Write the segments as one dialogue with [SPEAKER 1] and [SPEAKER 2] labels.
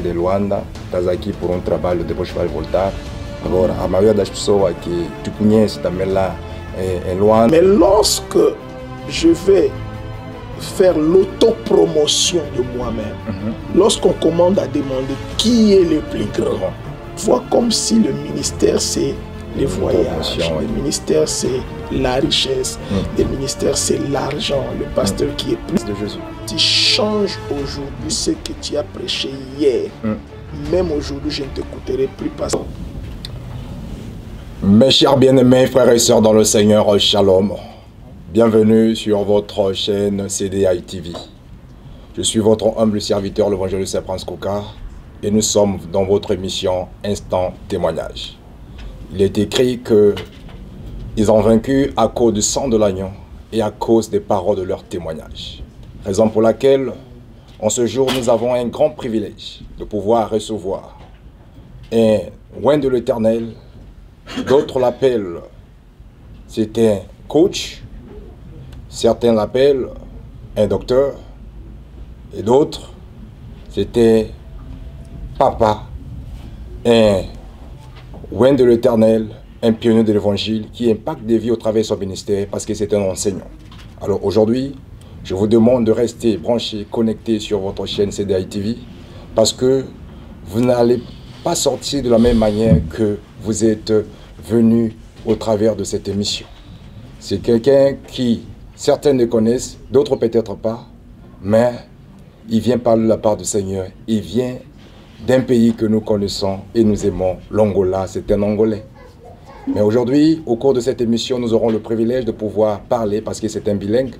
[SPEAKER 1] de Luanda, estás aqui por um trabalho, depois vai voltar. Agora, a maioria das pessoas que tu conheces também lá em Luanda.
[SPEAKER 2] Mais lorsque je vais faire l'autopromotion de moi-même, lorsqu'on commande à demander qui est le plus grand, vois comme si le ministère c'est les voyages, le ministère c'est la richesse, le ministère c'est l'argent, le pasteur qui est plus
[SPEAKER 1] de Jésus.
[SPEAKER 2] Tu changes aujourd'hui ce que tu as prêché hier. Même aujourd'hui, je ne t'écouterai plus parce que...
[SPEAKER 1] Mes chers bien-aimés frères et sœurs dans le Seigneur, Shalom. Bienvenue sur votre chaîne CDI TV. Je suis votre humble serviteur, l'évangéliste Prince Kokar, et nous sommes dans votre émission Instant Témoignage. Il est écrit que ils ont vaincu à cause du sang de l'agneau et à cause des paroles de leur témoignage. Raison pour laquelle, en ce jour, nous avons un grand privilège de pouvoir recevoir un oint de l'Éternel. D'autres l'appellent, c'est un coach. Certains l'appellent un docteur. Et d'autres, c'était papa, un oint de l'Éternel, un pionnier de l'Évangile qui impacte des vies au travers de son ministère parce que c'est un enseignant. Alors aujourd'hui, je vous demande de rester branchés, connectés sur votre chaîne CDI TV parce que vous n'allez pas sortir de la même manière que vous êtes venu au travers de cette émission. C'est quelqu'un qui, certains le connaissent, d'autres peut-être pas, mais il vient par la part du Seigneur. Il vient d'un pays que nous connaissons et nous aimons, l'Angola. C'est un Angolais. Mais aujourd'hui, au cours de cette émission, nous aurons le privilège de pouvoir parler parce que c'est un bilingue.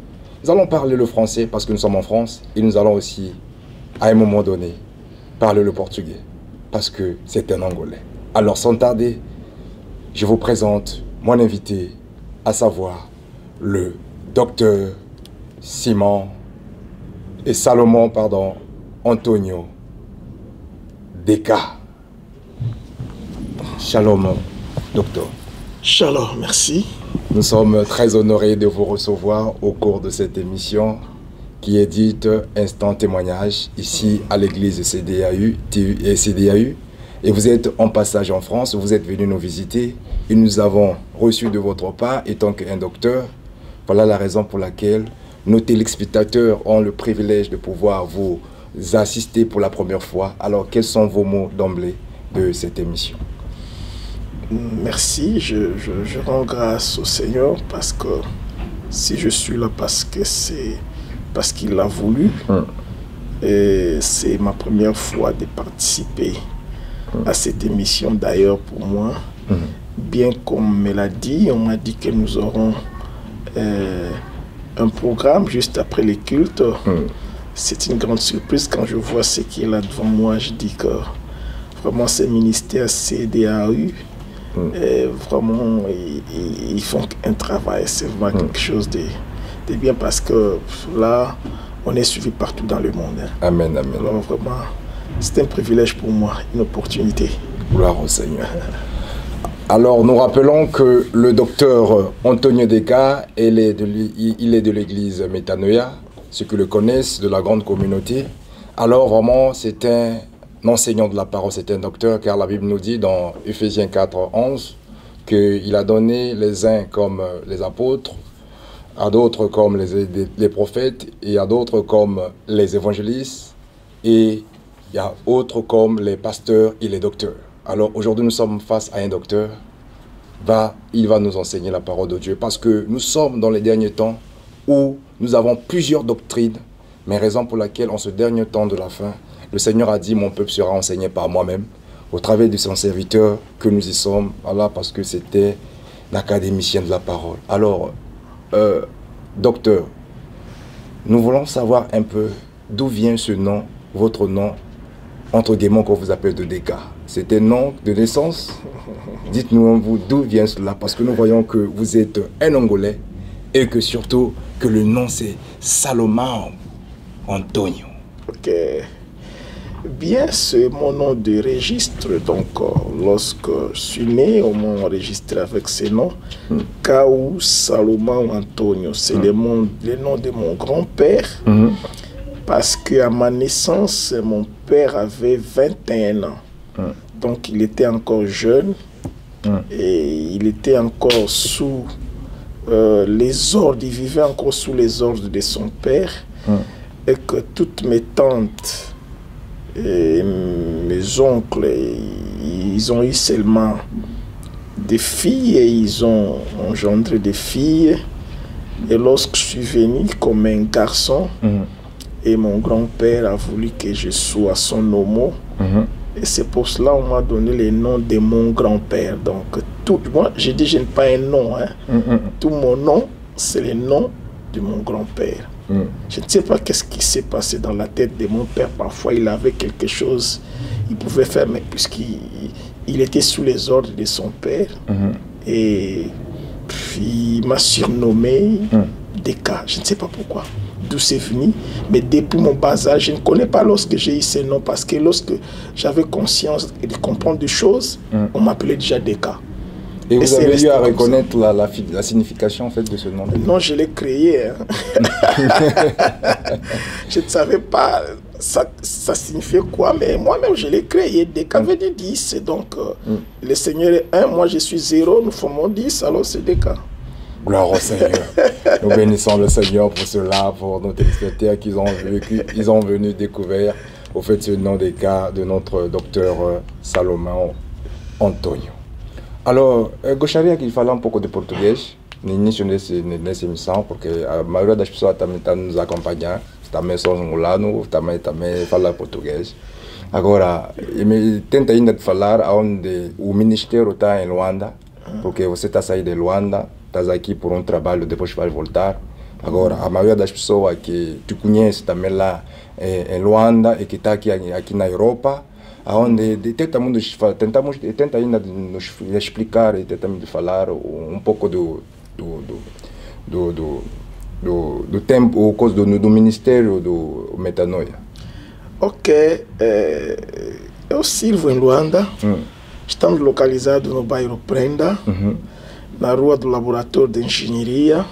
[SPEAKER 1] Nous allons parler le français parce que nous sommes en France et nous allons aussi, à un moment donné, parler le portugais parce que c'est un Angolais. Alors, sans tarder, je vous présente mon invité, à savoir le docteur Salomon Antonio Deka. Shalom, docteur.
[SPEAKER 2] Shalom, merci.
[SPEAKER 1] Nous sommes très honorés de vous recevoir au cours de cette émission qui est dite Instant Témoignage ici à l'église CDAU. Et vous êtes en passage en France, vous êtes venu nous visiter et nous avons reçu de votre part, étant qu'un docteur, voilà la raison pour laquelle nos téléspectateurs ont le privilège de pouvoir vous assister pour la première fois. Alors, quels sont vos mots d'emblée de cette émission?
[SPEAKER 2] Merci, je rends grâce au Seigneur parce que si je suis là parce qu'il l'a voulu, et c'est ma première fois de participer à cette émission. D'ailleurs, pour moi, bien qu'on me l'a dit, on m'a dit que nous aurons un programme juste après les cultes. C'est une grande surprise quand je vois ce qui est là devant moi. Je dis que vraiment ce ministère CDAU, vraiment ils font un travail, c'est vraiment quelque chose de bien parce que là, on est suivi partout dans le monde.
[SPEAKER 1] Amen, amen.
[SPEAKER 2] Alors vraiment, c'est un privilège pour moi, une opportunité.
[SPEAKER 1] Gloire au Seigneur. Alors, nous rappelons que le docteur Antonio Deka, il est de l'église Metanoia, ceux qui le connaissent, de la grande communauté. Alors, vraiment, c'est un enseignant de la parole, c'est un docteur, car la Bible nous dit dans Ephésiens 4, 11, qu'il a donné les uns comme les apôtres, à d'autres comme les prophètes, et à d'autres comme les évangélistes, et il y a d'autres comme les pasteurs et les docteurs. Alors aujourd'hui, nous sommes face à un docteur. Il va nous enseigner la parole de Dieu parce que nous sommes dans les derniers temps où nous avons plusieurs doctrines, mais raison pour laquelle en ce dernier temps de la fin, le Seigneur a dit, mon peuple sera enseigné par moi-même, au travers de son serviteur que nous y sommes, voilà, parce que c'était l'académicien de la parole. Alors, docteur, nous voulons savoir un peu d'où vient ce nom, votre nom, entre guillemets, qu'on vous appelle de Deka. C'est un nom de naissance. Dites-nous d'où vient cela, parce que nous voyons que vous êtes un Angolais et que surtout que le nom c'est Salomon Antonio.
[SPEAKER 2] Ok. Bien, c'est mon nom de registre. Donc, lorsque je suis né, on m'a enregistré avec ce nom. Kaou Salomon Antonio. C'est le nom de mon grand-père Parce qu'à ma naissance, mon père avait 21 ans. Donc il était encore jeune et il était encore sous les ordres, il vivait encore sous les ordres de son père. Et que toutes mes tantes et mes oncles, ils ont eu seulement des filles et ils ont engendré des filles. Et lorsque je suis venu comme un garçon, et mon grand-père a voulu que je sois son homo, et c'est pour cela qu'on m'a donné le nom de mon grand-père. Donc, tout, moi, je dis, je n'ai pas un nom. Hein. Tout mon nom, c'est le nom de mon grand-père. Je ne sais pas qu'est-ce qui s'est passé dans la tête de mon père. Parfois, il avait quelque chose, il pouvait faire, mais puisqu'il était sous les ordres de son père, et puis il m'a surnommé Deka. Je ne sais pas pourquoi, d'où c'est venu, mais depuis mon bas âge, je ne connais pas lorsque j'ai eu ce nom, parce que lorsque j'avais conscience de comprendre des choses, on m'appelait déjà Deka.
[SPEAKER 1] Et vous avez eu à reconnaître la signification en fait, de ce nom?
[SPEAKER 2] Non, je l'ai créé. Hein. Je ne savais pas ça signifiait quoi, mais moi-même je l'ai créé. Deka veut dire 10. Donc le Seigneur est 1, moi je suis 0, nous formons 10, alors c'est Deka.
[SPEAKER 1] Gloire au Seigneur. Nous bénissons le Seigneur pour cela, pour nos téléspectateurs qui ont vécu, ils ont venu découvrir au fait ce nom Deka de notre docteur Salomão Antonio. Alors, gostaria que falar pouco de português no início nessa emissão, porque a maioria das pessoas também está nos acompanhando, também são angolanos, também fala português. Agora, tenta ainda de falar onde o ministério está em Luanda, porque você está saindo de Luanda, está aqui por um trabalho, depois vai voltar. Agora, a maioria das pessoas que te conhece também lá em Luanda e que está aqui na Europa, onde tenta ainda nos explicar e tentamos de falar um pouco do tempo, do ministério do Metanoia.
[SPEAKER 2] Ok, eu sirvo em Luanda, estamos localizados no bairro Prenda, na rua do Laboratório de Engenharia,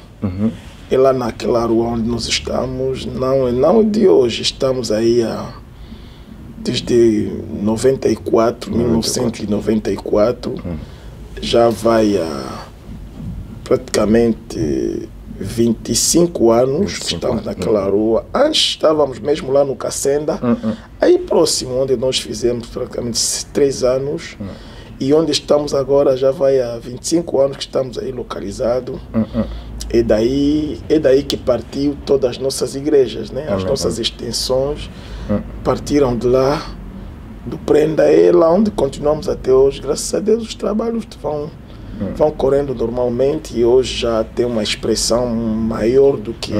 [SPEAKER 2] e lá naquela rua onde nós estamos, não de hoje, estamos aí desde 1994, já vai a praticamente 25 anos que estamos naquela rua. Antes estávamos mesmo lá no Cacenda, aí próximo, onde nós fizemos praticamente 3 anos, e onde estamos agora já vai a 25 anos que estamos aí localizados. É daí que partiu todas as nossas igrejas, né? As nossas extensões partiram de lá, do Prenda, é lá onde continuamos até hoje. Graças a Deus os trabalhos vão correndo normalmente e hoje já tem uma expressão maior do que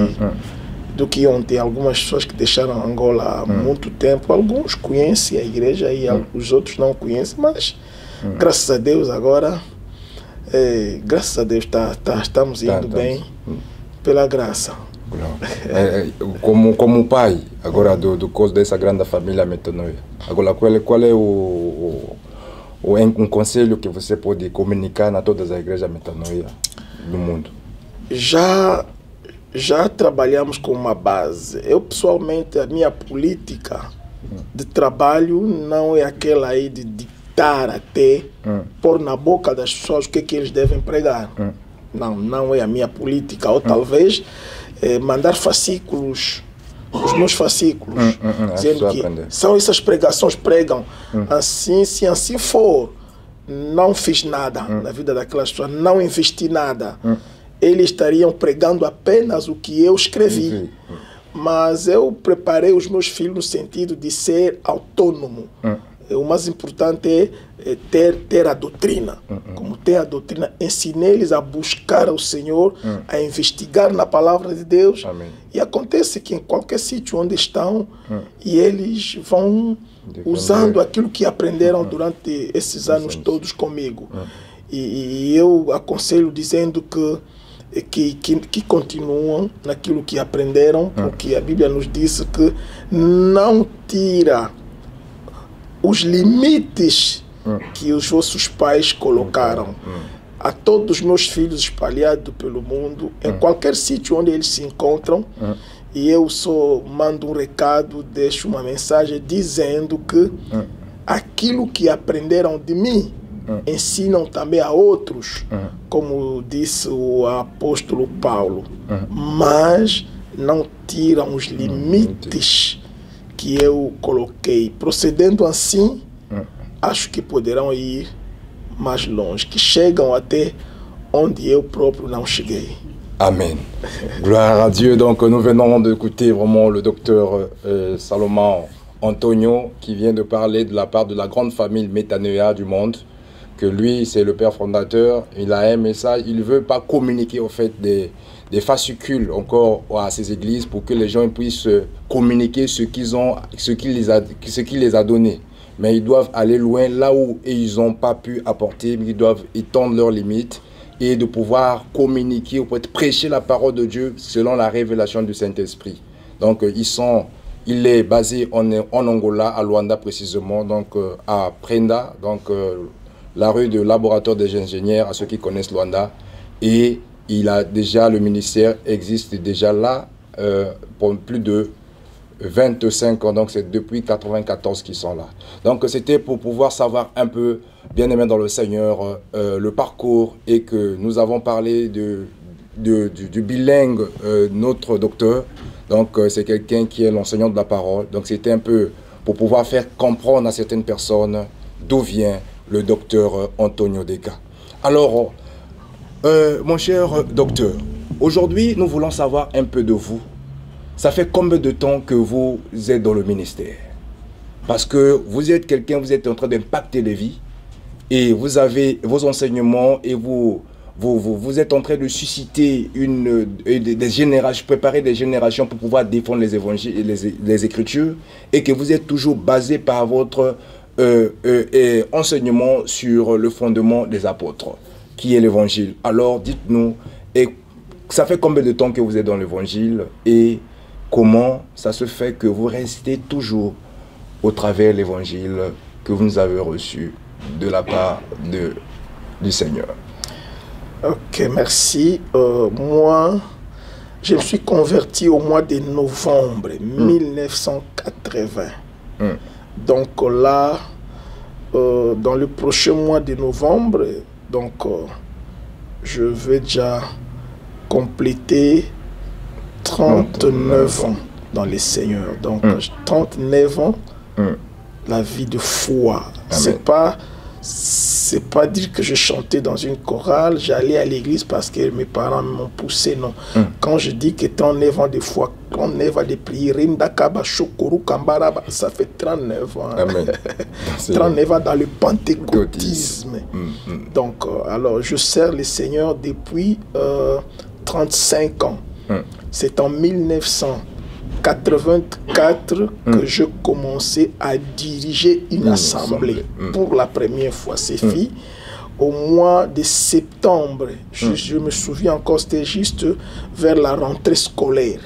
[SPEAKER 2] ontem. Algumas pessoas que deixaram Angola há muito tempo, alguns conhecem a igreja e os outros não conhecem, mas graças a Deus agora, graças a Deus estamos indo bem pela graça.
[SPEAKER 1] Como pai agora do coso dessa grande família Metanoia, agora qual é um conselho que você pode comunicar a todas as igrejas Metanoia do mundo?
[SPEAKER 2] Já trabalhamos com uma base. Eu pessoalmente, a minha política de trabalho não é aquela aí de ditar até pôr na boca das pessoas o que eles devem pregar. Não é a minha política. Ou talvez mandar fascículos, os meus fascículos, dizendo que são essas pregações, pregam assim, se assim for, não fiz nada na vida daquelas pessoas, não investi nada. Eles estariam pregando apenas o que eu escrevi. Mas eu preparei os meus filhos no sentido de ser autônomo. O mais importante é ter a doutrina. Como ter a doutrina, ensinei-lhes a buscar ao Senhor, a investigar na palavra de Deus.
[SPEAKER 1] Amém.
[SPEAKER 2] E acontece que em qualquer sítio onde estão, e eles vão usando aquilo que aprenderam durante esses anos todos comigo. E eu aconselho dizendo que continuam naquilo que aprenderam, porque a Bíblia nos disse que não tira os limites que os vossos pais colocaram. A todos os meus filhos espalhados pelo mundo, em qualquer sítio onde eles se encontram, e eu só mando recado, deixo uma mensagem dizendo que aquilo que aprenderam de mim ensinam também a outros, como disse o apóstolo Paulo, mas não tiram os limites que eu coloquei. Procedendo assim, acho que poderão ir mais longe, que chegam até onde eu próprio não cheguei.
[SPEAKER 1] Amen. Gloire à Dieu. Donc nous venons d'écouter vraiment le docteur Salomon Antonio qui vient de parler de la part de la grande famille Métanea du monde, que lui c'est le père fondateur, il a un message, il ne veut pas communiquer au fait des fascicules encore à ces églises pour que les gens puissent communiquer ce qu'il les a donné. Mais ils doivent aller loin là où ils n'ont pas pu apporter, ils doivent étendre leurs limites et de pouvoir communiquer, ou peut-être prêcher la parole de Dieu selon la révélation du Saint-Esprit. Donc il est basé en Angola, à Luanda précisément, donc à Prenda, donc la rue de laboratoire des ingénieurs, à ceux qui connaissent Luanda. Et il a déjà, le ministère existe déjà là pour plus de 25 ans, donc c'est depuis 1994 qu'ils sont là. Donc c'était pour pouvoir savoir un peu, bien aimé dans le Seigneur, le parcours, et que nous avons parlé du bilingue, notre docteur. Donc c'est quelqu'un qui est l'enseignant de la parole. Donc c'était un peu pour pouvoir faire comprendre à certaines personnes d'où vient le docteur Antonio Deka. Alors, mon cher docteur, aujourd'hui nous voulons savoir un peu de vous. Ça fait combien de temps que vous êtes dans le ministère? Parce que vous êtes quelqu'un, vous êtes en train d'impacter les vies, et vous avez vos enseignements, et vous êtes en train de susciter des générations, préparer des générations pour pouvoir défendre les évangiles et les Écritures, et que vous êtes toujours basé par votre enseignement sur le fondement des apôtres, qui est l'Évangile. Alors dites-nous, ça fait combien de temps que vous êtes dans l'Évangile, et comment ça se fait que vous restez toujours au travers de l'Évangile que vous nous avez reçu de la part du Seigneur?
[SPEAKER 2] Ok, merci. Moi, je me suis converti au mois de novembre 1980. Donc là, dans le prochain mois de novembre, donc je vais déjà compléter 39 ans dans le Seigneur. Donc 39 ans, la vie de foi. C'est pas dire que je chantais dans une chorale, j'allais à l'église parce que mes parents m'ont poussé, non. Quand je dis que 39 ans de foi, 39 ans de prière, ça fait 39 ans. Amen. 39 ans dans le pentecôtisme. Donc, alors, je sers le Seigneur depuis 35 ans. C'est en 1984 que je commençais à diriger une assemblée. Pour la première fois, c'est fait au mois de septembre. Je me souviens encore, c'était juste vers la rentrée scolaire.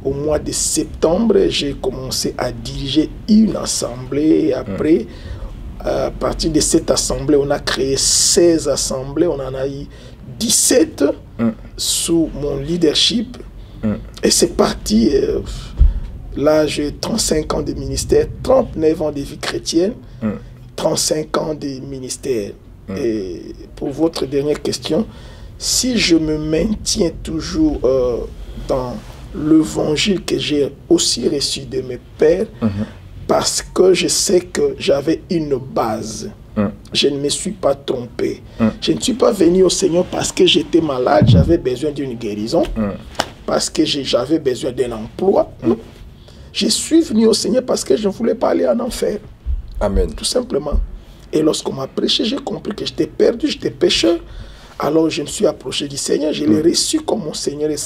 [SPEAKER 2] Au mois de septembre, j'ai commencé à diriger une assemblée. Et après, à partir de cette assemblée, on a créé 16 assemblées. On en a eu 17 sous mon leadership. Et c'est parti. Là, j'ai 35 ans de ministère, 39 ans de vie chrétienne, 35 ans de ministère. Et pour votre dernière question, si je me maintiens toujours dans l'évangile que j'ai aussi reçu de mes pères, parce que je sais que j'avais une base. Je ne me suis pas trompé. Je ne suis pas venu au Seigneur parce que j'étais malade, j'avais besoin d'une guérison, parce que j'avais besoin d'un emploi. Je suis venu au Seigneur parce que je ne voulais pas aller en enfer.
[SPEAKER 1] Amen.
[SPEAKER 2] Tout simplement. Et lorsqu'on m'a prêché, j'ai compris que j'étais perdu, j'étais pécheur. Alors je me suis approché du Seigneur, je l'ai reçu comme mon Seigneur et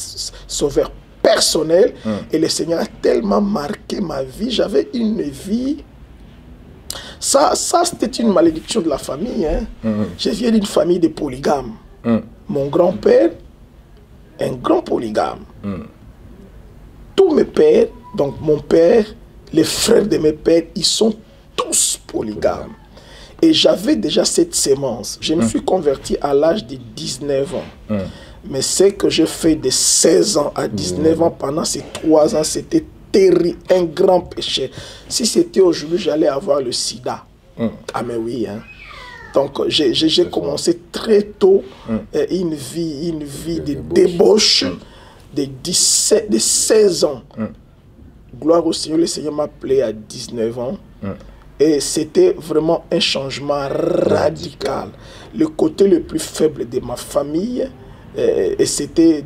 [SPEAKER 2] sauveur personnel. Et le Seigneur a tellement marqué ma vie. J'avais une vie... Ça c'était une malédiction de la famille. Je viens d'une famille de polygames. Mon grand-père, un grand polygame. Tous mes pères, donc mon père, les frères de mes pères, ils sont tous polygames. Et j'avais déjà cette sémence. Je me suis converti à l'âge de 19 ans. Mais ce que j'ai fait de 16 ans à 19 ans, pendant ces 3 ans, c'était terrible, un grand péché. Si c'était aujourd'hui, j'allais avoir le sida. Ah mais oui, hein. Donc j'ai commencé très tôt une vie de débauche de 16 ans. Gloire au Seigneur, le Seigneur m'a appelé à 19 ans. Et c'était vraiment un changement radical. Le côté le plus faible de ma famille, et c'était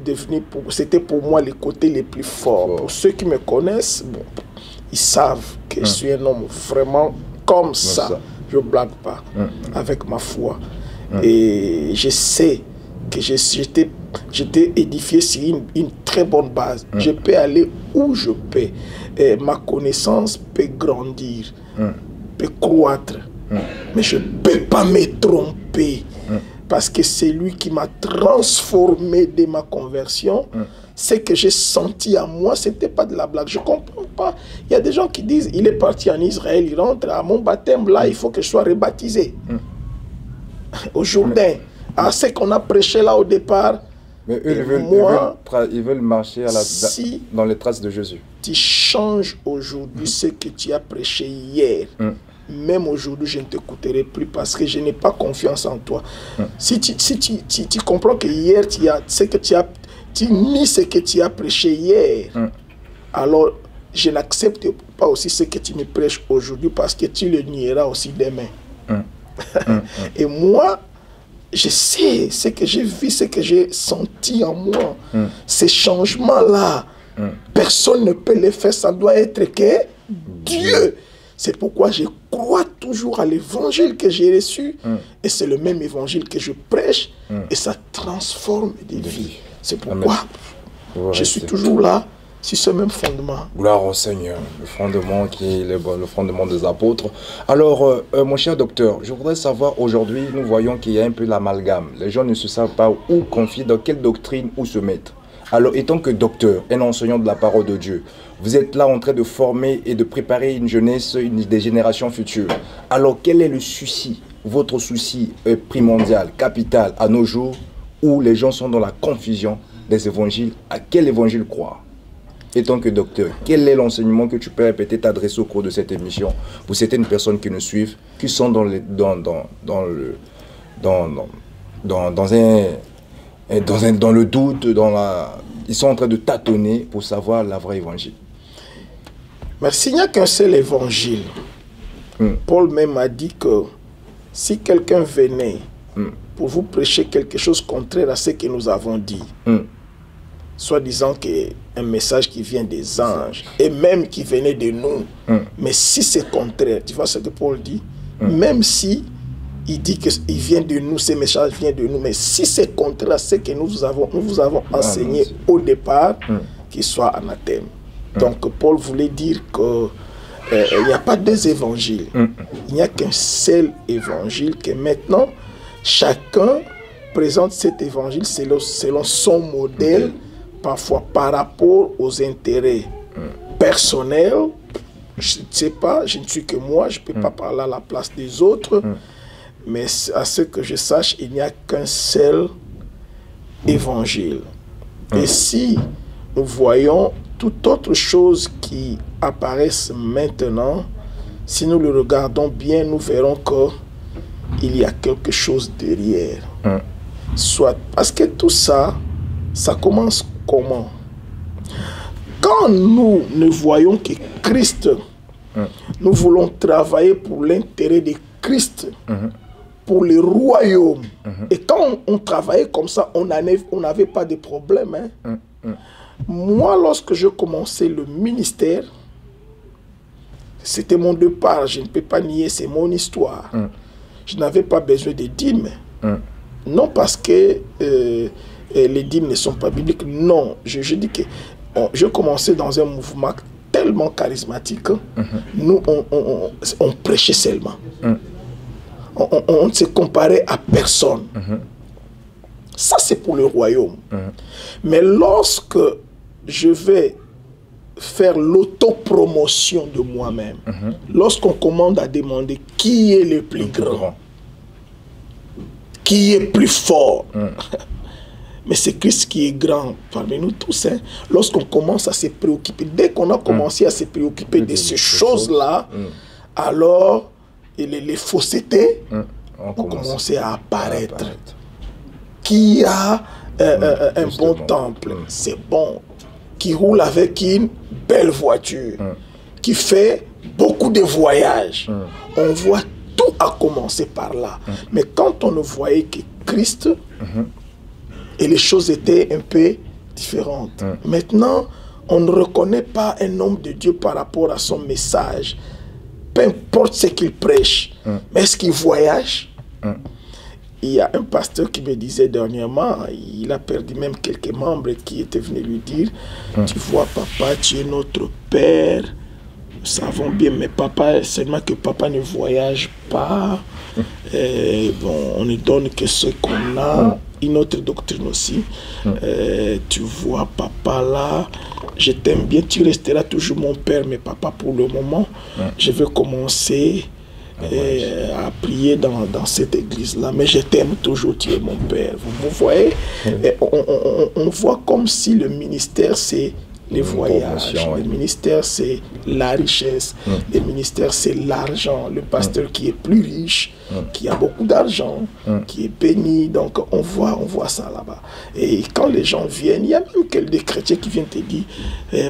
[SPEAKER 2] pour moi le côté le plus fort. Pour ceux qui me connaissent, bon, ils savent que je suis un homme vraiment comme ça. Je ne blague pas avec ma foi. Et je sais que j'étais édifié sur une très bonne base. Je peux aller où je peux. Et ma connaissance peut grandir, peut croître. Mais je ne peux pas me tromper. Parce que c'est lui qui m'a transformé de ma conversion. Ce que j'ai senti à moi, ce n'était pas de la blague. Je ne comprends pas. Il y a des gens qui disent, il est parti en Israël, il rentre à mon baptême, là, il faut que je sois rebaptisé. Au Jourdain. À ce qu'on a prêché là au départ.
[SPEAKER 1] Mais eux, ils veulent marcher dans les traces de Jésus.
[SPEAKER 2] Tu changes aujourd'hui ce que tu as prêché hier. Même aujourd'hui, je ne t'écouterai plus parce que je n'ai pas confiance en toi. Si tu comprends que hier, tu nies ce que tu as prêché hier, alors je n'accepte pas aussi ce que tu me prêches aujourd'hui parce que tu le nieras aussi demain. Et moi, je sais ce que j'ai vu, ce que j'ai senti en moi. Ces changements-là, personne ne peut les faire, ça doit être que Dieu. C'est pourquoi je crois toujours à l'évangile que j'ai reçu. Et c'est le même évangile que je prêche. Et ça transforme des vies. C'est pourquoi je suis toujours là, sur ce même fondement.
[SPEAKER 1] Gloire au Seigneur, le fondement qui est le fondement des apôtres. Alors, mon cher docteur, je voudrais savoir, aujourd'hui, nous voyons qu'il y a un peu l'amalgame. Les gens ne se savent pas où confier, dans quelle doctrine, où se mettre. Alors, étant que docteur, un enseignant de la parole de Dieu, vous êtes là en train de former et de préparer une jeunesse, des générations futures. Alors, quel est le souci, votre souci primordial, capital à nos jours, où les gens sont dans la confusion des évangiles? À quel évangile croire? Étant que docteur, quel est l'enseignement que tu peux répéter, t'adresser au cours de cette émission pour certaines personnes qui nous suivent, qui sont dans le doute, ils sont en train de tâtonner pour savoir la vraie évangile?
[SPEAKER 2] Merci, il n'y a qu'un seul évangile. Paul même a dit que si quelqu'un venait pour vous prêcher quelque chose contraire à ce que nous avons dit, soit disant qu'un message qui vient des anges, et même qui venait de nous, mais si c'est contraire, tu vois ce que Paul dit, même si il dit qu'il vient de nous, ces messages viennent de nous, mais si c'est contraire à ce que nous vous avons enseigné au départ, qu'il soit anathème. Donc Paul voulait dire qu'il n'y a pas deux évangiles, il n'y a qu'un seul évangile, que maintenant chacun présente cet évangile selon son modèle, parfois par rapport aux intérêts personnels. Je ne sais pas, je ne suis que moi, je ne peux pas parler à la place des autres, mais à ce que je sache, il n'y a qu'un seul évangile. Et si nous voyons toute autre chose qui apparaisse maintenant, si nous le regardons bien, nous verrons qu'il y a quelque chose derrière. Soit parce que tout ça, ça commence comment? Quand nous ne voyons que Christ, nous voulons travailler pour l'intérêt de Christ, pour le royaume. Et quand on travaillait comme ça, on n'avait pas de problème. Moi, lorsque je commençais le ministère, c'était mon départ, je ne peux pas nier, c'est mon histoire. Je n'avais pas besoin de dîmes. Non parce que les dîmes ne sont pas bibliques, non. Je dis que je commençais dans un mouvement tellement charismatique, nous, on prêchait seulement. On ne se comparait à personne. Ça, c'est pour le royaume. Mais lorsque je vais faire l'autopromotion de moi-même, lorsqu'on commande à demander qui est le plus grand, qui est plus fort, Mais c'est Christ qui est grand parmi nous tous. Hein. Lorsqu'on commence à se préoccuper, dès qu'on a commencé à se préoccuper de ces choses-là, alors les faussetés ont commencé à apparaître. Qui a un bon temple, c'est bon. Qui roule avec une belle voiture, qui fait beaucoup de voyages. On voit tout a commencé par là. Mais quand on ne voyait que Christ, et les choses étaient un peu différentes. Maintenant, on ne reconnaît pas un homme de Dieu par rapport à son message. Peu importe ce qu'il prêche. Mais est-ce qu'il voyage? Il y a un pasteur qui me disait dernièrement, il a perdu même quelques membres qui étaient venus lui dire, tu vois papa, tu es notre père. Nous savons bien, mais papa, seulement que papa ne voyage pas. Et bon, on ne donne que ce qu'on a. Une autre doctrine aussi. Tu vois, papa là, je t'aime bien, tu resteras toujours mon père, mais papa, pour le moment, je vais commencer à prier dans cette église-là. Mais je t'aime toujours, tu es mon père. Vous voyez, on voit comme si le ministère, c'est les voyages, le ministère c'est la richesse, le ministère c'est l'argent, le pasteur qui est plus riche, qui a beaucoup d'argent, qui est béni, donc on voit ça là-bas. Et quand les gens viennent, il y a même des chrétiens qui viennent te dire,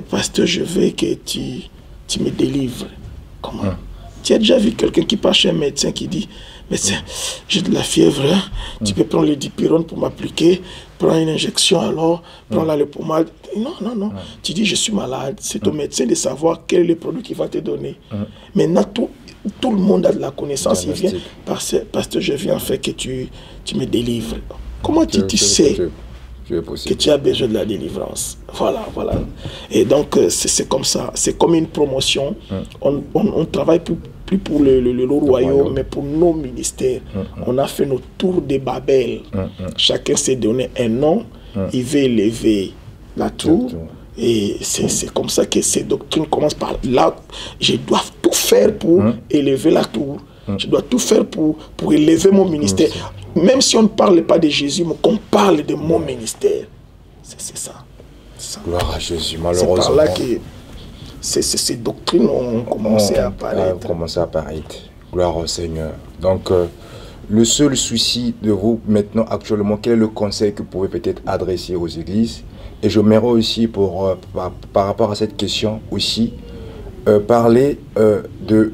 [SPEAKER 2] pasteur, je veux que tu me délivres. Comment? Tu as déjà vu quelqu'un qui passe chez un médecin qui dit, médecin, j'ai de la fièvre, hein? Tu peux prendre le dipyrone pour m'appliquer, prends une injection alors, prends la pommade. Non. Tu dis, je suis malade. C'est au médecin de savoir quel est le produit qu'il va te donner. Maintenant, tout le monde a de la connaissance. Il vient, parce que je viens faire que tu me délivres. Comment tu sais que tu as besoin de la délivrance? Voilà. Et donc, c'est comme ça. C'est comme une promotion. On travaille plus pour le royaume, mais pour nos ministères. On a fait nos tours de Babel. Chacun s'est donné un nom. Il veut élever la tour. Et c'est comme ça que ces doctrines commencent par là. Je dois tout faire pour élever la tour. Je dois tout faire pour élever mon ministère. Même si on ne parle pas de Jésus, mais qu'on parle de mon ministère. C'est ça.
[SPEAKER 1] Gloire à Jésus, malheureusement.
[SPEAKER 2] C'est par là que ces doctrines ont commencé à apparaître.
[SPEAKER 1] Gloire au Seigneur. Donc, le seul souci de vous maintenant, actuellement, quel est le conseil que vous pouvez peut-être adresser aux églises? Et je m'aimerais aussi, par rapport à cette question aussi, parler de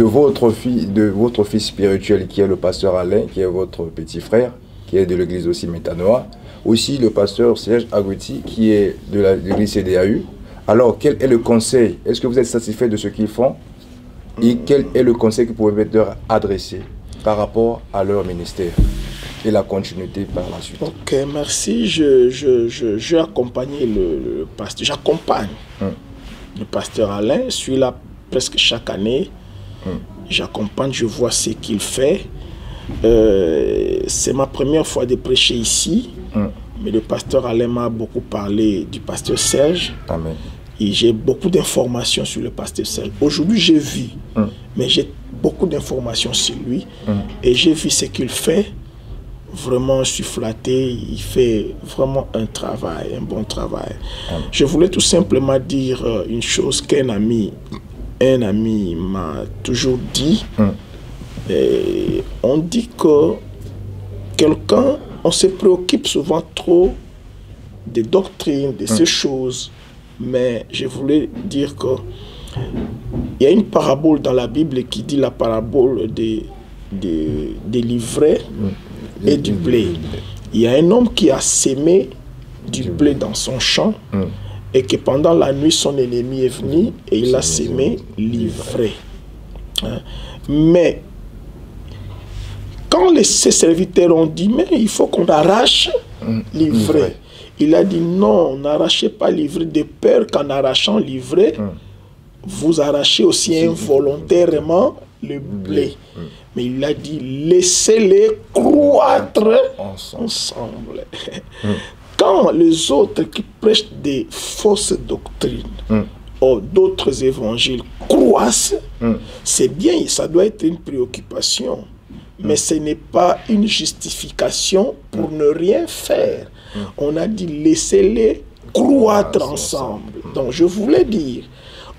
[SPEAKER 1] votre fils spirituel qui est le pasteur Alain, qui est votre petit frère, qui est de l'église aussi Métanoa. Aussi le pasteur Serge Agouti, qui est de l'église CDAU. Alors, quel est le conseil? Est-ce que vous êtes satisfait de ce qu'ils font? Et quel est le conseil que vous pouvez leur adresser par rapport à leur ministère et la continuité par la suite?
[SPEAKER 2] Ok, merci. J'ai accompagné le pasteur. J'accompagne le pasteur Alain. Je suis là presque chaque année. J'accompagne, je vois ce qu'il fait. C'est ma première fois de prêcher ici. Mais le pasteur Alain m'a beaucoup parlé du pasteur Serge.
[SPEAKER 1] Amen.
[SPEAKER 2] Et j'ai beaucoup d'informations sur le pasteur Serge. Aujourd'hui, j'ai vu, mais j'ai beaucoup d'informations sur lui. Et j'ai vu ce qu'il fait. Vraiment, je suis flatté. Il fait vraiment un bon travail. Je voulais tout simplement dire une chose qu'un ami m'a toujours dit. Et on dit que quelqu'un, on se préoccupe souvent trop des doctrines, de ces choses. Mais je voulais dire que il y a une parabole dans la Bible qui dit la parabole des livrets et du blé. Il y a un homme qui a sémé du blé dans son champ et que pendant la nuit, son ennemi est venu et il a sémé l'ivraie. Mais quand ses serviteurs ont dit, mais il faut qu'on arrache l'ivraie. Il a dit non, n'arrachez pas l'ivraie de peur qu'en arrachant l'ivraie, vous arrachez aussi involontairement le blé. Mais il a dit, laissez-les croître ensemble. Quand les autres qui prêchent des fausses doctrines ou d'autres évangiles croissent, c'est bien, ça doit être une préoccupation. Mais ce n'est pas une justification pour ne rien faire. On a dit laissez-les croître ensemble. Donc je voulais dire,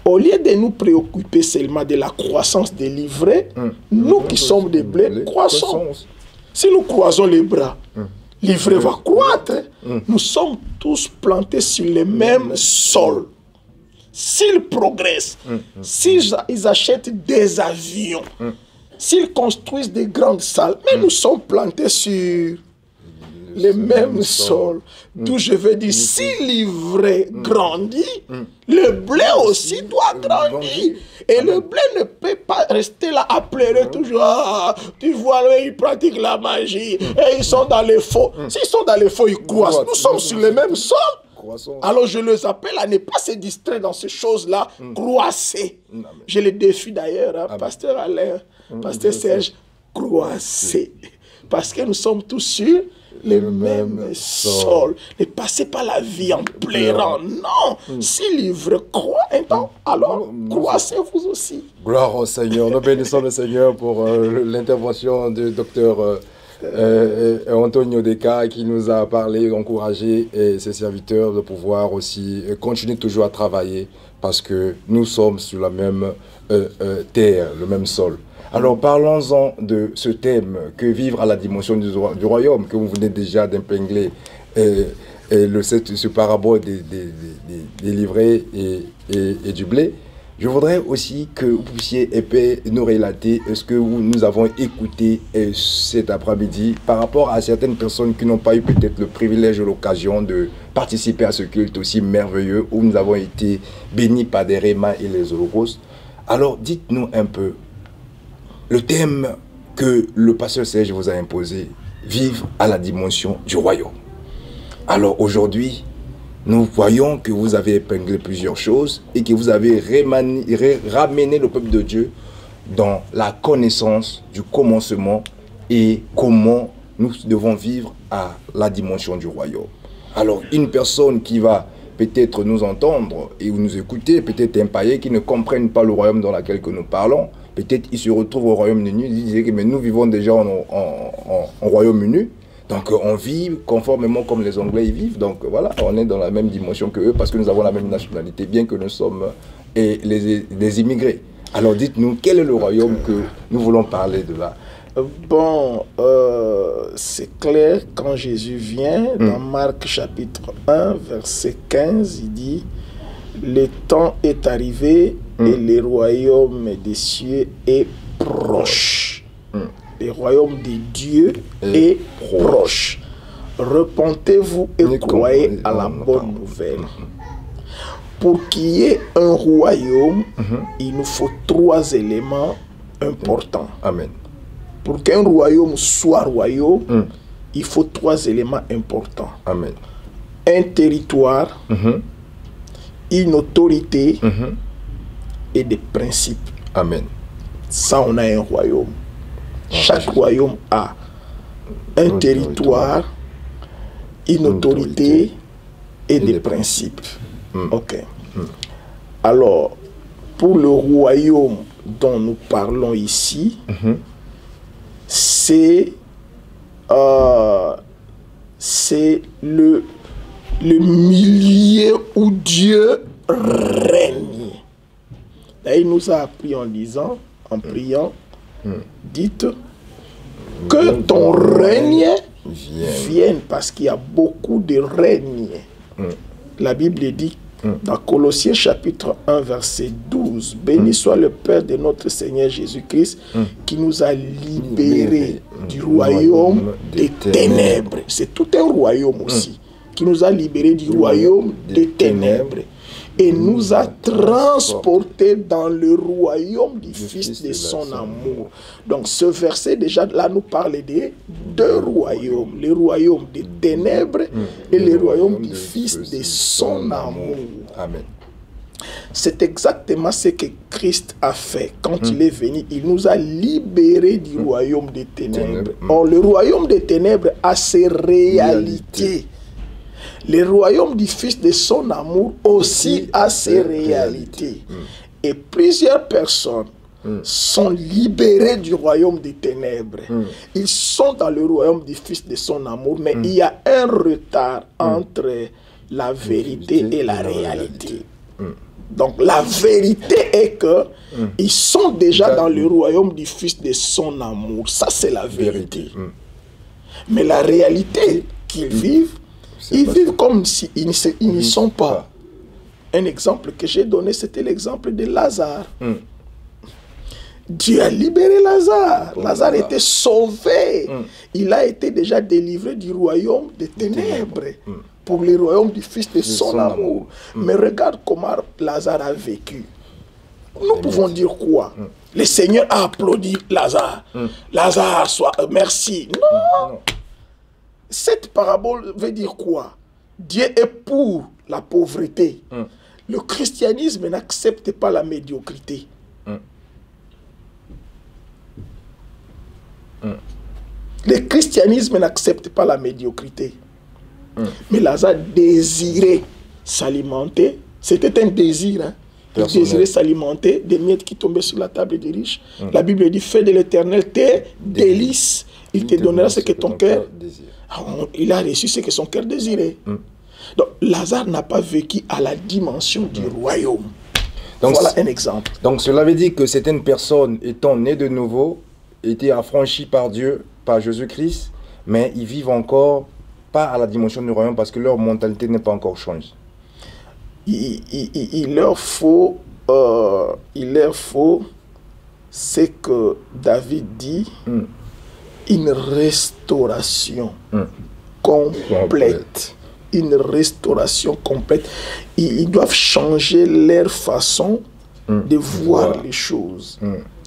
[SPEAKER 2] au lieu de nous préoccuper seulement de la croissance des livrets, nous qui sommes des blés, croissons. Si nous croisons les bras, l'ivraie va croître. Nous sommes tous plantés sur le même sol. S'ils progressent, s'ils achètent des avions, s'ils construisent des grandes salles, mais nous sommes plantés sur le même sol. D'où je veux dire, si l'ivraie grandit, le blé aussi doit grandir. Et le blé ne peut pas rester là à pleurer toujours. Ah, tu vois, ils pratiquent la magie. Et ils sont dans les faux. S'ils sont dans les faux, ils croissent. Nous sommes sur le même sol. Alors je les appelle à ne pas se distraire dans ces choses-là. Croissez. Je les défie d'ailleurs, pasteur Alain, pasteur Serge, croissez. Parce que nous sommes tous sur le même sol. Ne passez pas la vie en pleurant. Non. Si l'ivre croît un temps, alors croissez vous aussi.
[SPEAKER 1] Gloire au Seigneur. Nous bénissons le Seigneur pour l'intervention du docteur Antonio Deca qui nous a parlé, encouragé et ses serviteurs de pouvoir aussi continuer toujours à travailler parce que nous sommes sur la même terre, le même sol. Alors parlons-en de ce thème que vivre à la dimension du royaume que vous venez déjà d'épingler ce parabole des livrets et du blé. Je voudrais aussi que vous puissiez nous relater ce que nous avons écouté cet après-midi par rapport à certaines personnes qui n'ont pas eu peut-être le privilège ou l'occasion de participer à ce culte aussi merveilleux où nous avons été bénis par des rémas et les holocaustes. Alors dites-nous un peu le thème que le pasteur Serge vous a imposé, vivre à la dimension du royaume. Alors aujourd'hui, nous voyons que vous avez épinglé plusieurs choses et que vous avez ramené le peuple de Dieu dans la connaissance du commencement et comment nous devons vivre à la dimension du royaume. Alors, une personne qui va peut-être nous entendre et nous écouter, peut-être un païen qui ne comprenne pas le royaume dans lequel nous parlons, peut-être il se retrouve au Royaume-Uni, il disait que mais nous vivons déjà en Royaume-Uni. Donc on vit conformément comme les Anglais y vivent. Donc voilà, on est dans la même dimension que eux parce que nous avons la même nationalité, bien que nous sommes les immigrés. Alors dites-nous, quel est le royaume que nous voulons parler de là?
[SPEAKER 2] Bon, c'est clair, quand Jésus vient, dans Marc chapitre 1, verset 15, il dit « Le temps est arrivé et le royaume des cieux est proche. » Le royaume de Dieu est proche. Repentez-vous et croyez à la bonne nouvelle. Pour qu'il y ait un royaume, il nous faut 3 éléments importants.
[SPEAKER 1] Amen.
[SPEAKER 2] Pour qu'un royaume soit royaume, il faut 3 éléments importants.
[SPEAKER 1] Amen.
[SPEAKER 2] Un territoire, une autorité et des principes.
[SPEAKER 1] Amen.
[SPEAKER 2] Ça, on a un royaume. Chaque royaume a un territoire, une autorité et des principes. Ok. Alors, pour le royaume dont nous parlons ici, c'est le milieu où Dieu règne. Là, il nous a appris en disant, en priant, dites que ton règne vienne, parce qu'il y a beaucoup de règnes. La Bible dit dans Colossiens chapitre 1 verset 12, béni soit le Père de notre Seigneur Jésus-Christ qui nous a libérés du royaume des ténèbres. C'est tout un royaume aussi, qui nous a libérés du royaume des ténèbres et nous a transportés dans le royaume du Fils de son amour. Donc ce verset déjà là nous parle des 2 royaumes, le royaume des ténèbres et le royaume du Fils de son amour.
[SPEAKER 1] Amen.
[SPEAKER 2] C'est exactement ce que Christ a fait. Quand il est venu, il nous a libérés du royaume des ténèbres. Or, le royaume des ténèbres a ses réalités. Le royaume du Fils de son amour aussi a ses réalités. Et plusieurs personnes sont libérés du royaume des ténèbres. Ils sont dans le royaume du Fils de son amour, mais il y a un retard entre la vérité et la réalité. Donc la vérité est que ils sont déjà dans le royaume du Fils de son amour. Ça, c'est la vérité. Mais la réalité qu'ils vivent, ils vivent comme s'ils n'y sont pas. Un exemple que j'ai donné, c'était l'exemple de Lazare. Dieu a libéré Lazare. Lazare était sauvé. Il a été déjà délivré du royaume des ténèbres pour le royaume du Fils de son amour. Mais regarde comment Lazare a vécu. Nous pouvons dire quoi? Le Seigneur a applaudi Lazare. Lazare, merci. Non. Cette parabole veut dire quoi? Dieu est pour la pauvreté. Le christianisme n'accepte pas la médiocrité. Le christianisme n'accepte pas la médiocrité. Mais Lazare désirait s'alimenter. C'était un désir. Hein? Il désirait s'alimenter des miettes qui tombaient sur la table des riches. La Bible dit, fais de l'Éternel tes délices. Il te donnera ce que ton cœur désire. Il a reçu ce que son cœur désirait. Donc Lazare n'a pas vécu à la dimension du royaume. Donc, voilà un exemple.
[SPEAKER 1] Donc cela veut dire que certaines personnes étant nées de nouveau, étaient affranchies par Dieu, par Jésus-Christ, mais ils vivent encore pas à la dimension du royaume parce que leur mentalité n'est pas encore changée.
[SPEAKER 2] Il leur faut ce que David dit, une restauration complète. Une restauration complète. Ils doivent changer leur façon de voir les choses,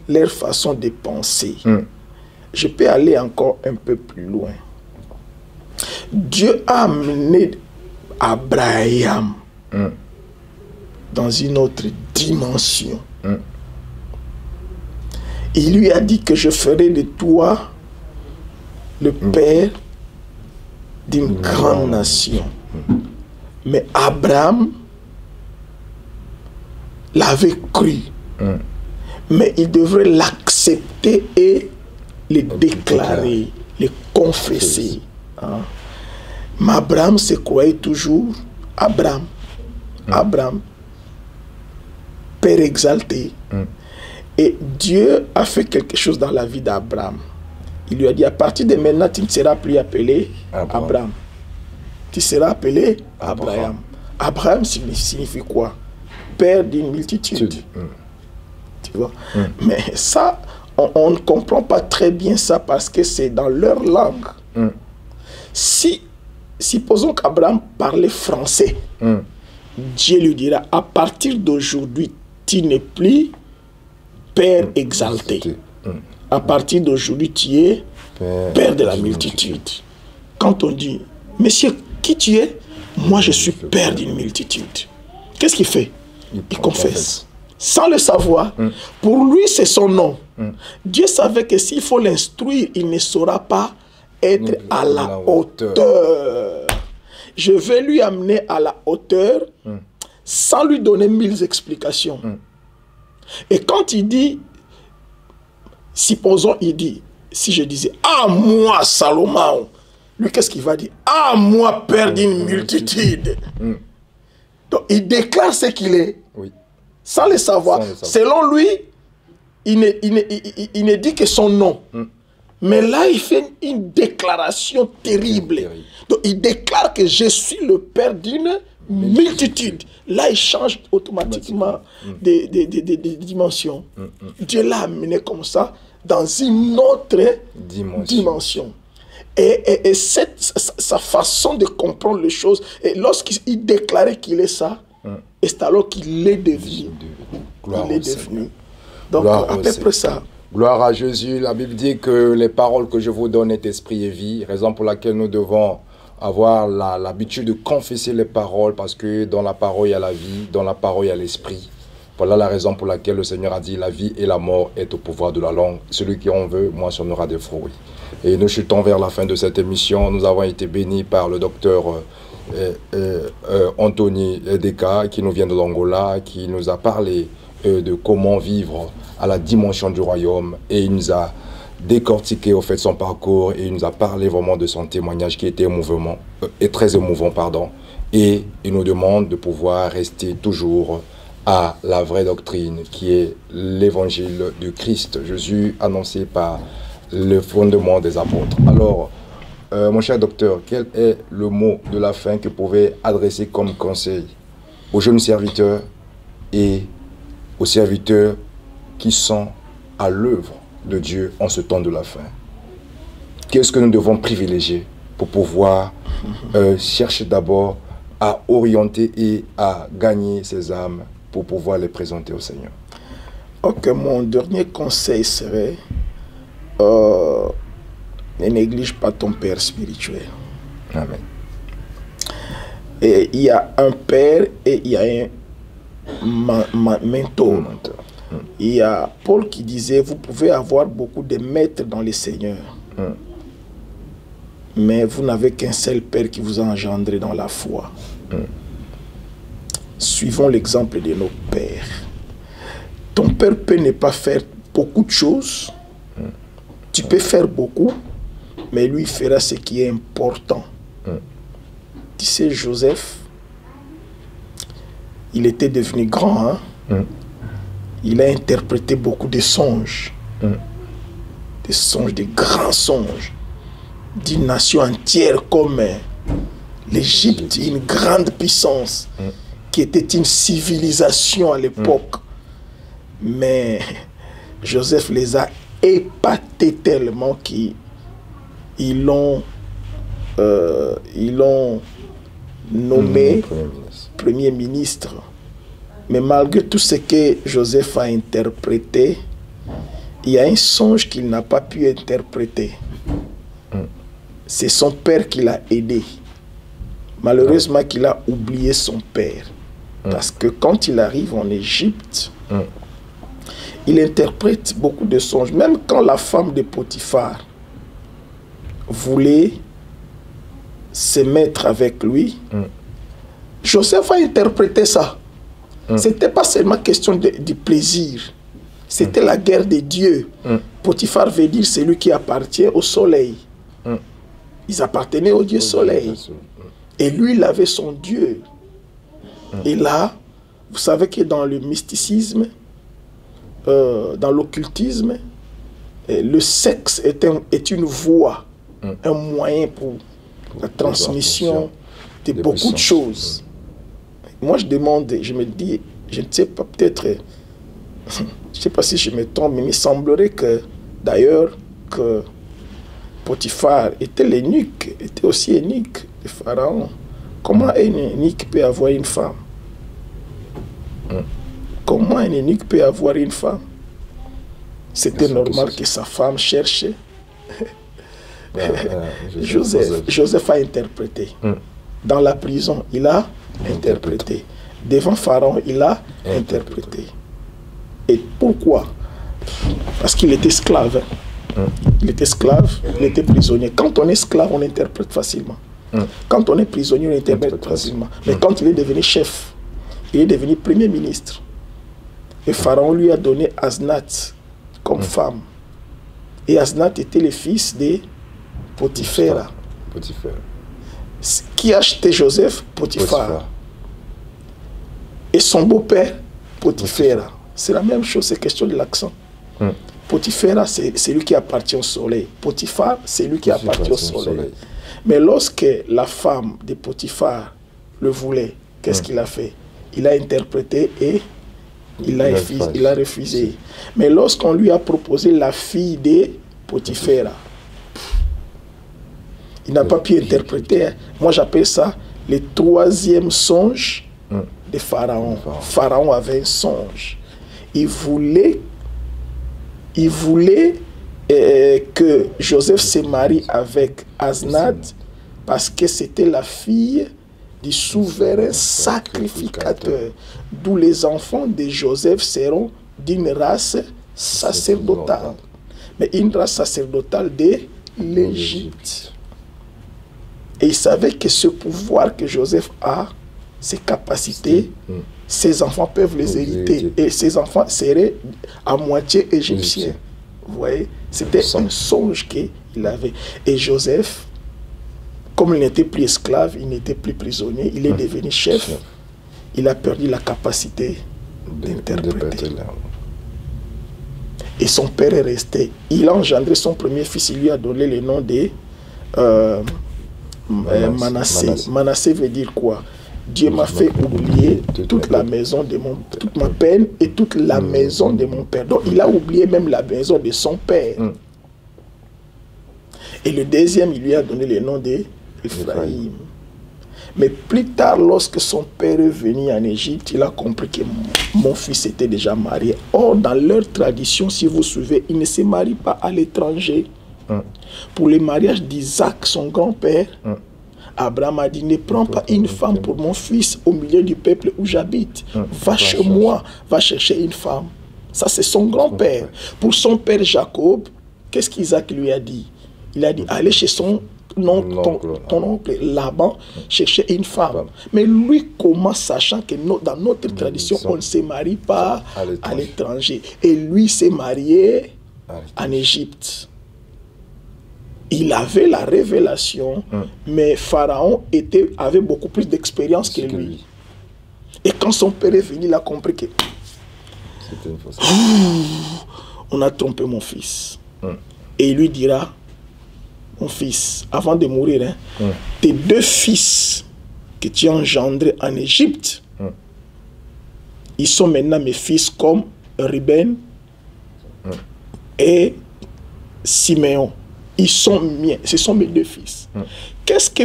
[SPEAKER 2] leur façon de penser. Je peux aller encore un peu plus loin. Dieu a amené Abraham dans une autre dimension. Il lui a dit que je ferai de toi le père d'une grande nation. Mais Abraham l'avait cru. Mais il devrait l'accepter et le déclarer, le confesser. Hein? Mais Abraham se croyait toujours Abraham. Abraham, père exalté. Et Dieu a fait quelque chose dans la vie d'Abraham. Il lui a dit, à partir de maintenant, tu ne seras plus appelé Abraham. Tu seras appelé Abraham. Abraham signifie quoi? Père d'une multitude. Tu vois? Mais ça, on ne comprend pas très bien ça parce que c'est dans leur langue. Supposons qu'Abraham parlait français. Dieu lui dira, à partir d'aujourd'hui, tu n'es plus Père exalté. À partir d'aujourd'hui, tu es Père de la multitude. Quand on dit, Monsieur, qui tu es? Moi, je suis Père d'une multitude. Qu'est-ce qu'il fait? Il confesse. Sans le savoir. Pour lui, c'est son nom. Dieu savait que s'il faut l'instruire, il ne saura pas être à la hauteur. Je vais lui amener à la hauteur sans lui donner 1000 explications. Et quand il dit, supposons, il dit, si je disais, ah moi Salomon, lui qu'est-ce qu'il va dire? Ah moi père d'une multitude. Donc il déclare ce qu'il est, sans le savoir. Selon lui, il ne dit que son nom. Mais là, il fait une déclaration terrible. Donc il déclare que je suis le père d'une multitude. Là, il change automatiquement de dimension. Dieu l'a amené comme ça dans une autre dimension. Et sa façon de comprendre les choses, et lorsqu'il déclarait qu'il est ça, et c'est alors qu'il est devenu. Il est devenu. Donc, à peu près ça.
[SPEAKER 1] Gloire à Jésus. La Bible dit que les paroles que je vous donne est esprit et vie, raison pour laquelle nous devons avoir l'habitude de confesser les paroles, parce que dans la parole il y a la vie, dans la parole il y a l'esprit. Voilà la raison pour laquelle le Seigneur a dit la vie et la mort est au pouvoir de la langue. Celui qui en veut moissonnera des fruits. Et nous chutons vers la fin de cette émission. Nous avons été bénis par le docteur Anthony Edeka qui nous vient de l'Angola, qui nous a parlé de comment vivre à la dimension du royaume. Et il nous a décortiqué au fait son parcours et il nous a parlé vraiment de son témoignage qui était très émouvant, pardon. Et il nous demande de pouvoir rester toujours à la vraie doctrine qui est l'évangile du Christ, Jésus annoncé par le fondement des apôtres. Alors, mon cher docteur, quel est le mot de la fin que vous pouvez adresser comme conseil aux jeunes serviteurs et aux serviteurs qui sont à l'œuvre de Dieu en ce temps de la fin? Qu'est-ce que nous devons privilégier pour pouvoir chercher d'abord à orienter et à gagner ces âmes pour pouvoir les présenter au Seigneur?
[SPEAKER 2] Ok, mon dernier conseil serait ne néglige pas ton père spirituel.
[SPEAKER 1] Amen.
[SPEAKER 2] Et il y a un père et il y a un mentor. Il y a Paul qui disait, vous pouvez avoir beaucoup de maîtres dans le Seigneur, mais vous n'avez qu'un seul père qui vous a engendré dans la foi. Suivons l'exemple de nos pères. Ton père peut ne pas faire beaucoup de choses. Tu peux faire beaucoup, mais lui fera ce qui est important. Tu sais, Joseph, il était devenu grand. Il a interprété beaucoup de songes. Des songes, des grands songes. D'une nation entière comme l'Égypte, une grande puissance, qui était une civilisation à l'époque. Mais Joseph les a épatés tellement qu'ils l'ont nommé premier ministre. Mais malgré tout ce que Joseph a interprété, il y a un songe qu'il n'a pas pu interpréter. C'est son père qui l'a aidé. Malheureusement qu'il a oublié son père. Parce que quand il arrive en Égypte, il interprète beaucoup de songes. Même quand la femme de Potiphar voulait se mettre avec lui, Joseph a interprété ça. C'était pas seulement question du plaisir. C'était la guerre des dieux. Potiphar veut dire celui qui appartient au soleil. Ils appartenaient au dieu soleil. Et lui, il avait son dieu. Et là, vous savez que dans le mysticisme, dans l'occultisme, le sexe est une voie, un moyen pour la transmission de beaucoup de choses. Moi, je demande, je me dis, je ne sais pas, peut-être, je ne sais pas si je me trompe, mais il me semblerait que, d'ailleurs, que Potiphar était l'eunuque, était aussi eunuque de Pharaon. Comment un eunuque peut avoir une femme? Comment un eunuque peut avoir une femme? C'était normal que sa femme cherchait. Joseph a interprété. Dans la prison, il a interprété. Devant Pharaon, il a interprété. Et pourquoi? Parce qu'il était esclave. Il était esclave, il était prisonnier. Quand on est esclave, on interprète facilement. Quand on est prisonnier, on interprète facilement. Mais quand il est devenu chef, il est devenu premier ministre. Et Pharaon lui a donné Asnath comme femme. Et Asnath était le fils de Potiphar. Qui a acheté Joseph? Potiphar. Et son beau-père, Potiphar. C'est la même chose, c'est question de l'accent. Potiphar, c'est celui qui appartient au soleil. Potiphar, c'est lui qui appartient au soleil. Mais lorsque la femme de Potiphar le voulait, qu'est-ce qu'il a fait? Il a interprété et il a refusé. Mais lorsqu'on lui a proposé la fille de Potiphar, il n'a pas pu interpréter. Moi, j'appelle ça le troisième songe de Pharaon. Pharaon avait un songe. Il voulait que Joseph se marie avec Asnath parce que c'était la fille du souverain sacrificateur, d'où les enfants de Joseph seront d'une race sacerdotale, mais une race sacerdotale de l'Égypte. Et il savait que ce pouvoir que Joseph a, ces capacités, ses enfants peuvent les hériter. Et ses enfants seraient à moitié égyptiens. Vous voyez, c'était un songe qu'il avait. Et Joseph, comme il n'était plus esclave, il n'était plus prisonnier, il est devenu chef. Il a perdu la capacité d'interpréter. Et son père est resté. Il a engendré son premier fils, il lui a donné le nom de Manassé. Manassé veut dire quoi? Dieu m'a fait oublier toute la maison de toute ma peine et toute la maison de mon père. Donc il a oublié même la maison de son père. Et le deuxième, il lui a donné le nom d'Ephraïm. Mais plus tard, lorsque son père est venu en Égypte, il a compris que mon fils était déjà marié. Or, dans leur tradition, si vous suivez, il ne se marie pas à l'étranger. Pour le mariage d'Isaac, son grand-père, Abraham a dit, ne prends pas une femme pour mon fils au milieu du peuple où j'habite. Va chez moi, va chercher une femme. Ça, c'est son grand-père. Pour son père Jacob, qu'est-ce qu'Isaac lui a dit? Il a dit, allez chez ton oncle Laban chercher une femme. Mais lui, comment, sachant que dans notre tradition, on ne se marie pas à l'étranger. Et lui s'est marié en Égypte. Il avait la révélation, mais Pharaon avait beaucoup plus d'expérience que lui. Et quand son père est venu, il a compris que on a trompé mon fils. Et il lui dira, mon fils, avant de mourir, tes deux fils que tu as engendrés en Égypte, ils sont maintenant mes fils comme Ruben et Siméon. Ils sont miens, ce sont mes deux fils. Qu'est-ce que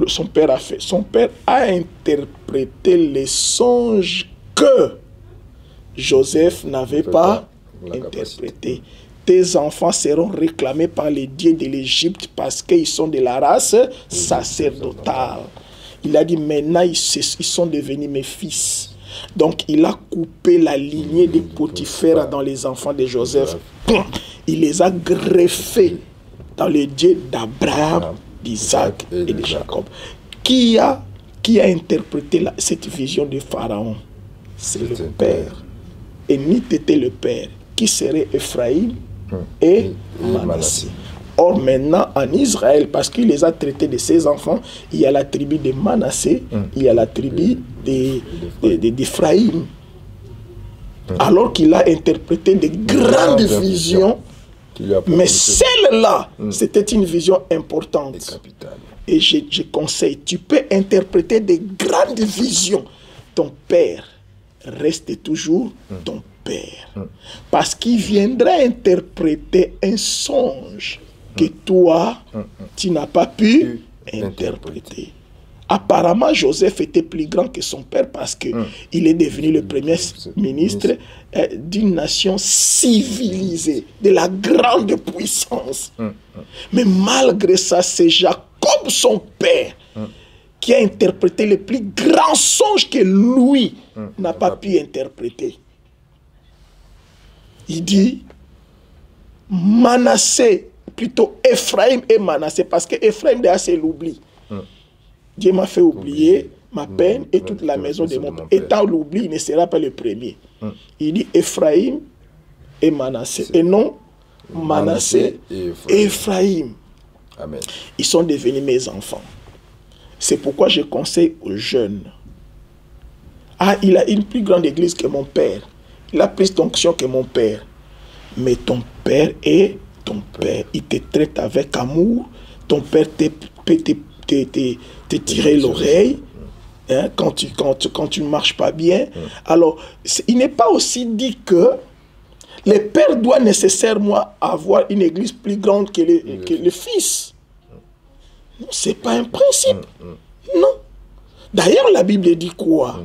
[SPEAKER 2] son père a fait? Son père a interprété les songes que Joseph n'avait pas interprétés. Tes enfants seront réclamés par les dieux de l'Égypte parce qu'ils sont de la race sacerdotale. Il a dit, maintenant ils sont devenus mes fils. Donc il a coupé la lignée de Potiphar dans les enfants de Joseph. Il les a greffés dans les dieux d'Abraham, d'Isaac et de Jacob. Qui a interprété cette vision de Pharaon? C'est le père. Et ni était le père, qui serait Ephraïm et Manassé. Or maintenant en Israël, parce qu'il les a traités de ses enfants, il y a la tribu de Manassé, il y a la tribu d'Ephraïm. Alors qu'il a interprété de grandes visions, mais celle-là, c'était une vision importante. Et je conseille, tu peux interpréter des grandes visions. Ton père reste toujours ton père. Parce qu'il viendra interpréter un songe que toi, tu n'as pas pu interpréter. Apparemment, Joseph était plus grand que son père parce qu'il est devenu le premier ministre d'une nation civilisée, de la grande puissance. Mais malgré ça, c'est Jacob, son père, qui a interprété les plus grands songes que lui n'a pas pu interpréter. Il dit Manassé, plutôt Ephraïm et Manassé, parce que Ephraïm déjà c'est l'oubli. Dieu m'a fait oublier ma peine et toute la maison de mon père. Étant l'oubli, il ne sera pas le premier. Il dit Ephraïm et Manassé, et non Manassé et Ephraïm.
[SPEAKER 1] Amen.
[SPEAKER 2] Ils sont devenus mes enfants. C'est pourquoi je conseille aux jeunes. Ah, il a une plus grande église que mon père. Il a plus d'onction que mon père. Mais ton père est ton père. Il te traite avec amour. Ton père peut te tirer l'oreille quand tu ne marches pas bien. Alors, il n'est pas aussi dit que le père doit nécessairement avoir une église plus grande que le fils. Non, ce n'est pas un principe. Non. D'ailleurs, la Bible dit quoi?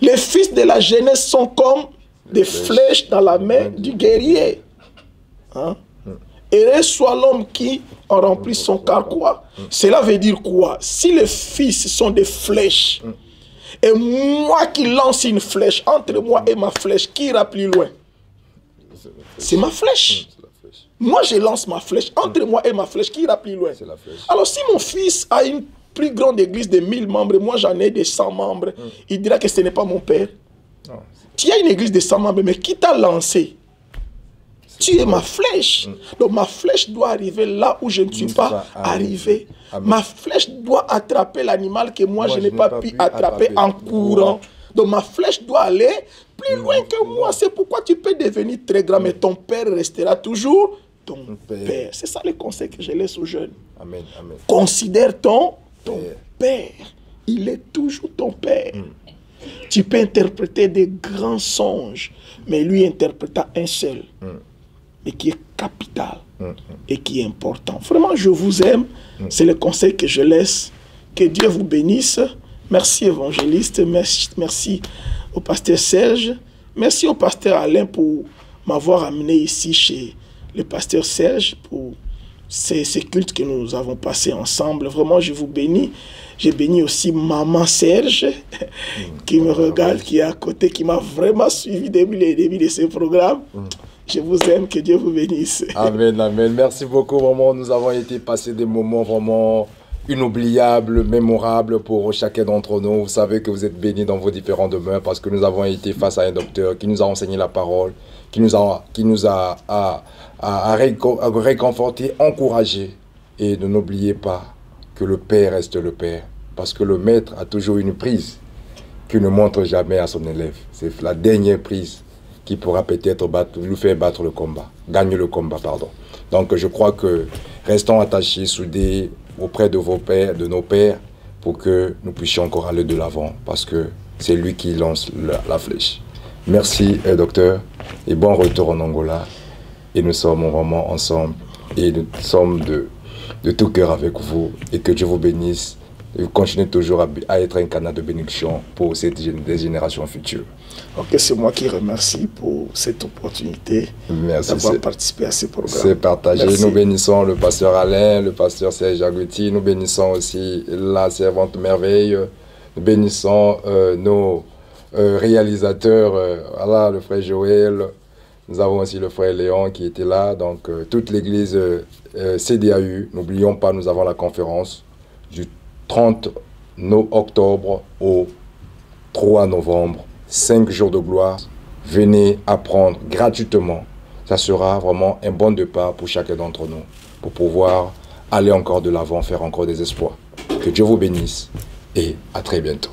[SPEAKER 2] Les fils de la jeunesse sont comme des flèches dans la main du guerrier. Heureux soit l'homme qui en remplit son carquois. Cela veut dire quoi? Si les fils sont des flèches, et moi qui lance une flèche, entre moi et ma flèche, qui ira plus loin? C'est ma flèche. Moi je lance ma flèche, entre moi et ma flèche, qui ira plus loin? Alors si mon fils a une plus grande église de 1000 membres, et moi j'en ai de 100 membres, il dira que ce n'est pas mon père. Non. Tu as une église de 100 membres, mais qui t'a lancé? Tu es ma flèche. Donc ma flèche doit arriver là où je ne suis pas arrivé. Ma flèche doit attraper l'animal que moi je n'ai pas pu attraper en courant. Donc ma flèche doit aller plus loin que moi. C'est pourquoi tu peux devenir très grand, mais ton père restera toujours ton père. C'est ça le conseil que je laisse aux jeunes.
[SPEAKER 1] Amen, amen.
[SPEAKER 2] Considère ton père. Il est toujours ton père. Tu peux interpréter des grands songes, mais lui interpréta un seul, et qui est capital et qui est important. Vraiment, je vous aime. C'est le conseil que je laisse. Que Dieu vous bénisse. Merci évangéliste. Merci au pasteur Serge. Merci au pasteur Alain pour m'avoir amené ici chez le pasteur Serge pour ces cultes que nous avons passés ensemble. Vraiment, je vous bénis. J'ai béni aussi maman Serge qui me regarde, qui est à côté, qui m'a vraiment suivi depuis le début de ce programme. Je vous aime, que Dieu vous bénisse.
[SPEAKER 1] Amen, amen. Merci beaucoup, maman. Nous avons été passer des moments vraiment inoubliables, mémorables pour chacun d'entre nous. Vous savez que vous êtes bénis dans vos différents demeures parce que nous avons été face à un docteur qui nous a enseigné la parole, qui nous a réconforté, encouragé. Et ne n'oubliez pas que le Père reste le Père, parce que le Maître a toujours une prise qu'il ne montre jamais à son élève. C'est la dernière prise qui pourra peut-être lui faire battre le combat, gagner le combat, pardon. Donc je crois que restons attachés, soudés auprès de vos pères, de nos pères, pour que nous puissions encore aller de l'avant, parce que c'est lui qui lance la flèche. Merci, docteur, et bon retour en Angola. Et nous sommes vraiment ensemble, et nous sommes de tout cœur avec vous, et que Dieu vous bénisse, et vous continuez toujours à être un canal de bénédiction pour des générations futures.
[SPEAKER 2] Ok, c'est moi qui remercie pour cette opportunité d'avoir participé à ce programme.
[SPEAKER 1] C'est partagé.
[SPEAKER 2] Merci.
[SPEAKER 1] Nous bénissons le pasteur Alain, le pasteur Serge Agouti, nous bénissons aussi la servante merveille, nous bénissons nos réalisateurs, voilà, le frère Joël, nous avons aussi le frère Léon qui était là, donc toute l'église CDAU. N'oublions pas, nous avons la conférence du 30 octobre au 3 novembre, 5 jours de gloire. Venez apprendre gratuitement. Ça sera vraiment un bon départ pour chacun d'entre nous, pour pouvoir aller encore de l'avant, faire encore des espoirs. Que Dieu vous bénisse et à très bientôt.